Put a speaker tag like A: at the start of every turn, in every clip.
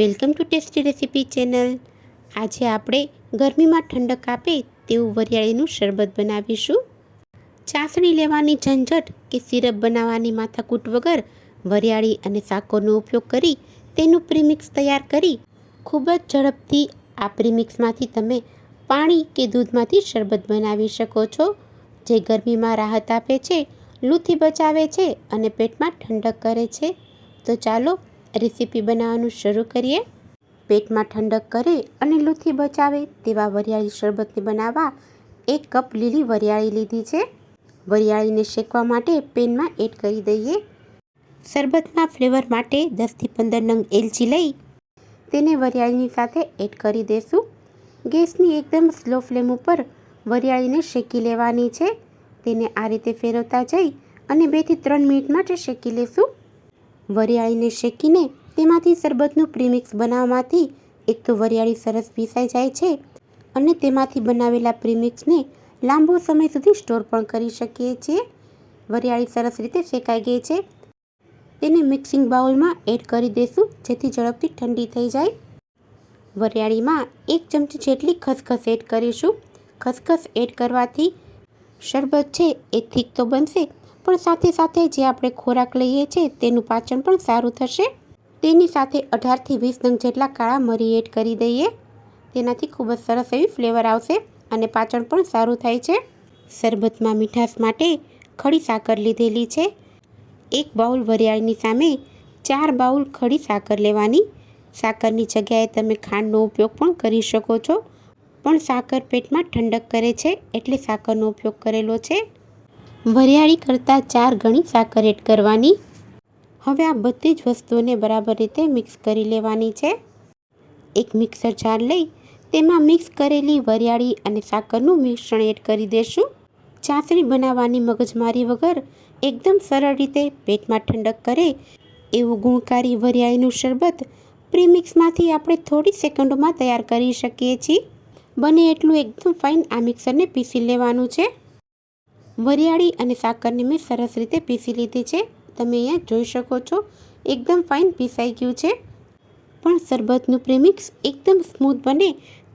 A: Welcome to tasty recipe channel. આજે આપણે ગરમીમાં ઠંડક આપે તેવું વરિયાળીનું શરબત બનાવીશું। ચાસણી લેવાની ઝંઝટ કે સિરપ બનાવવાની માથાકૂટ વગર વરિયાળી અને સાકરનો ઉપયોગ કરી તેનું પ્રીમિક્સ તૈયાર કરી ખૂબ જ ઝડપથી આ પ્રીમિક્સમાંથી તમે પાણી કે દૂધમાંથી શરબત બનાવી શકો છો, જે ગરમીમાં રાહત આપે છે, લૂથી બચાવે છે અને પેટમાં ઠંડક કરે છે। તો ચાલો રેસીપી બનાવવાનું શરૂ કરીએ। પેટમાં ઠંડક કરે અને લૂથી બચાવે તેવા વરિયાળી શરબતને બનાવવા 1 કપ લીલી વરિયાળી લીધી છે। વરિયાળીને શેકવા માટે પેનમાં એડ કરી દઈએ। શરબતના ફ્લેવર માટે 10થી 15 નંગ એલચી લઈ તેને વરિયાળીની સાથે એડ કરી દેશું। ગેસની એકદમ સ્લો ફ્લેમ ઉપર વરિયાળીને શેકી લેવાની છે। તેને આ રીતે ફેરવતા જઈ અને 2 થી 3 મિનિટ માટે શેકી લેશું। વરિયાળીને શેકીને તેમાંથી શરબતનું પ્રીમિક્સ બનાવવામાંથી એક તો વરિયાળી સરસ પીસાઈ જાય છે અને તેમાંથી બનાવેલા પ્રીમિક્સને લાંબો સમય સુધી સ્ટોર પણ કરી શકીએ છીએ। વરિયાળી સરસ રીતે શેકાઈ ગઈ છે, તેને મિક્સિંગ બાઉલમાં એડ કરી દઈશું જેથી ઝડપથી ઠંડી થઈ જાય। વરિયાળીમાં 1 ચમચી જેટલી ખસખસ એડ કરીશું। ખસખસ એડ કરવાથી શરબત છે એ થીક તો બનશે, પણ સાથે સાથે જે આપણે ખોરાક લઈએ છીએ તેનું પાચન પણ સારું થશે। તેની સાથે 18 થી 20 નંગ જેટલા કાળા મરી એડ કરી દઈએ। તેનાથી ખૂબ જ સરસ એવી ફ્લેવર આવશે અને પાચન પણ સારું થાય છે। શરબતમાં મીઠાશ માટે ખડી સાકર લીધેલી છે। 1 બાઉલ વરિયાળીની સામે 4 બાઉલ ખડી સાકર લેવાની। સાકરની જગ્યાએ તમે ખાંડનો ઉપયોગ પણ કરી શકો છો, પણ સાકર પેટમાં ઠંડક કરે છે એટલે સાકરનો ઉપયોગ કરેલો છે। વરિયાળી કરતાં 4 ગણી સાકર એડ કરવાની। હવે આ બધી જ વસ્તુઓને બરાબર રીતે મિક્સ કરી લેવાની છે। એક મિક્સર જાર લઈ તેમાં મિક્સ કરેલી વરિયાળી અને સાકરનું મિશ્રણ એડ કરી દેશું। ચાસણી બનાવવાની મગજમારી વગર એકદમ સરળ રીતે પેટમાં ઠંડક કરે એવું ગુણકારી વરિયાળીનું શરબત પ્રીમિક્સમાંથી આપણે થોડી સેકન્ડોમાં તૈયાર કરી શકીએ છીએ। બને એટલું એકદમ ફાઇન આ મિક્સરને પીસી લેવાનું છે। વરિયાળી અને સાકરને મેં સરસ રીતે પીસી લીધી છે। તમે અહીંયા જોઈ શકો છો એકદમ ફાઇન પીસાઈ ગયું છે, પણ શરબતનું પ્રીમિક્સ એકદમ સ્મૂથ બને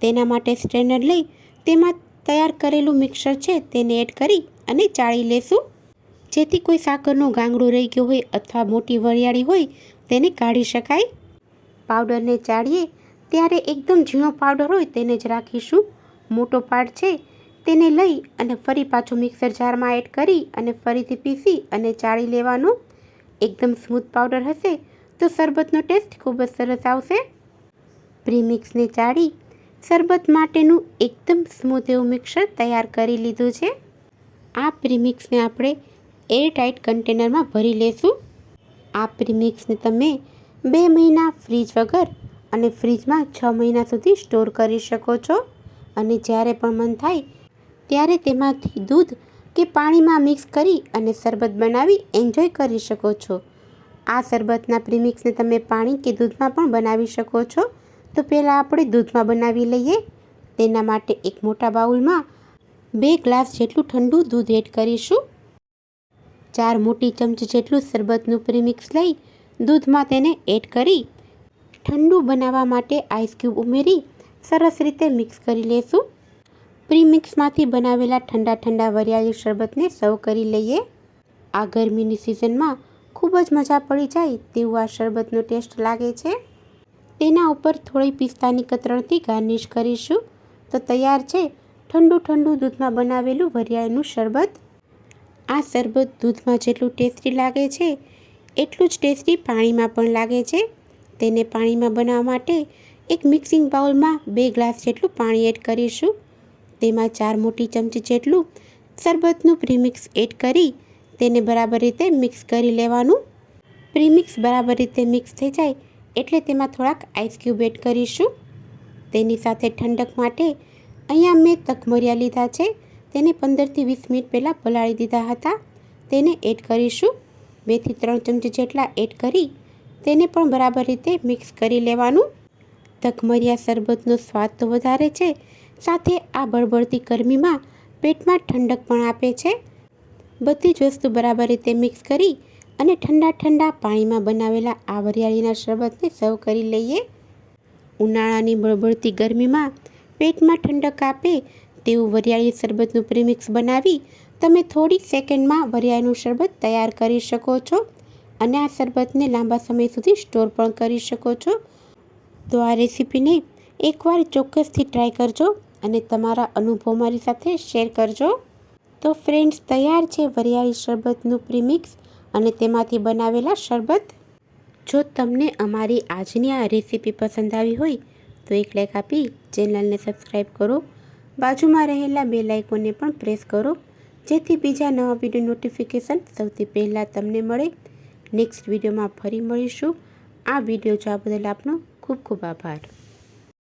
A: તેના માટે સ્ટ્રેનર લઈ તેમાં તૈયાર કરેલું મિક્સર છે તેને એડ કરી અને ચાળી લેશું, જેથી કોઈ સાકરનો ગાંગડો રહી ગયો હોય અથવા મોટી વરિયાળી હોય તેને કાઢી શકાય। પાવડરને ચાળીએ ત્યારે એકદમ ઝીણો પાવડર હોય તેને જ રાખીશું। મોટો પાર્ટ છે તેને લઈ અને ફરી પાછો મિક્સર જારમાં એડ કરી અને ફરીથી પીસી અને ચાળી લેવાનો। એકદમ સ્મૂથ પાવડર હશે તો શરબતનો ટેસ્ટ ખૂબ જ સરસ આવશે। પ્રીમિક્સને ચાળી શરબત માટેનું એકદમ સ્મૂથ એવું મિક્સર તૈયાર કરી લીધું છે। આ પ્રીમિક્સને આપણે એરટાઇટ કન્ટેનરમાં ભરી લેશું। આ પ્રીમિક્સને તમે 2 મહિના ફ્રીજ વગર અને ફ્રીજમાં 6 મહિના સુધી સ્ટોર કરી શકો છો અને જ્યારે પણ મન થાય ત્યારે તેમાંથી દૂધ કે પાણીમાં મિક્સ કરી અને શરબત બનાવી એન્જોય કરી શકો છો। આ શરબતના પ્રીમિક્સને તમે પાણી કે દૂધમાં પણ બનાવી શકો છો। તો પહેલાં આપણે દૂધમાં બનાવી લઈએ। તેના માટે એક મોટા બાઉલમાં 2 ગ્લાસ જેટલું ઠંડુ દૂધ એડ કરીશું। 4 મોટી ચમચી જેટલું શરબતનું પ્રીમિક્સ લઈ દૂધમાં તેને એડ કરી ઠંડુ બનાવવા માટે આઈસ ક્યુબ ઉમેરી સરસ રીતે મિક્સ કરી લેશું। પ્રીમિક્સમાંથી બનાવેલા ઠંડા વરિયાળી શરબતને સર્વ કરી લઈએ। આ ગરમીની સિઝનમાં ખૂબ જ મજા પડી જાય તેવું આ શરબતનો ટેસ્ટ લાગે છે। તેના ઉપર થોડી પિસ્તાની કતરણથી ગાર્નિશ કરીશું તો તૈયાર છે ઠંડુ દૂધમાં બનાવેલું વરિયાળીનું શરબત। આ શરબત દૂધમાં જેટલું ટેસ્ટી લાગે છે એટલું જ ટેસ્ટી પાણીમાં પણ લાગે છે। તેને પાણીમાં બનાવવા માટે એક મિક્સિંગ બાઉલમાં 2 ગ્લાસ જેટલું પાણી એડ કરીશું। તેમાં 4 મોટી ચમચી જેટલું શરબતનું પ્રીમિક્સ એડ કરી તેને બરાબર રીતે મિક્સ કરી લેવાનું। પ્રીમિક્સ બરાબર રીતે મિક્સ થઈ જાય એટલે તેમાં થોડાક આઈસ ક્યુબ એડ કરીશું। તેની સાથે ઠંડક માટે અહીંયા મેં તકમરિયા લીધા છે, તેને 15 થી 20 મિનિટ પહેલાં પલાળી દીધા હતા, તેને એડ કરીશું। 2 થી 3 ચમચી જેટલા એડ કરી તેને પણ બરાબર રીતે મિક્સ કરી લેવાનું। તકમરિયા શરબતનો સ્વાદ તો વધારે છે, સાથે આ બળબળતી ગરમીમાં પેટમાં ઠંડક પણ આપે છે। બધી જ વસ્તુ બરાબર રીતે મિક્સ કરી અને ઠંડા પાણીમાં બનાવેલા આ વરિયાળીના શરબતને સર્વ કરી લઈએ। ઉનાળાની બળબળતી ગરમીમાં પેટમાં ઠંડક આપે તેવું વરિયાળી શરબતનું પ્રીમિક્સ બનાવી તમે થોડી સેકન્ડમાં વરિયાળીનું શરબત તૈયાર કરી શકો છો અને આ શરબતને લાંબા સમય સુધી સ્ટોર પણ કરી શકો છો. તો આ રેસીપીને એકવાર ચોક્કસથી ટ્રાય કરજો અને તમારા અનુભવ મારી સાથે શેર કરજો. તો ફ્રેન્ડ્સ, તૈયાર છે વરિયાળી શરબતનું પ્રીમિક્સ અને તેમાંથી બનાવેલા શરબત. જો તમને અમારી આજની આ રેસીપી પસંદ આવી હોય તો એક લાઈક આપી ચેનલને સબસ્ક્રાઈબ કરો. બાજુમાં રહેલા બેલ આઇકોનને પણ પ્રેસ કરો જેથી બીજા નવા વિડીયો નોટિફિકેશન સૌથી પહેલાં તમને મળે. નેક્સ્ટ વિડીયોમાં ફરી મળીશું. આ વિડીયો જોવા બદલ આપનો ખૂબ ખૂબ આભાર.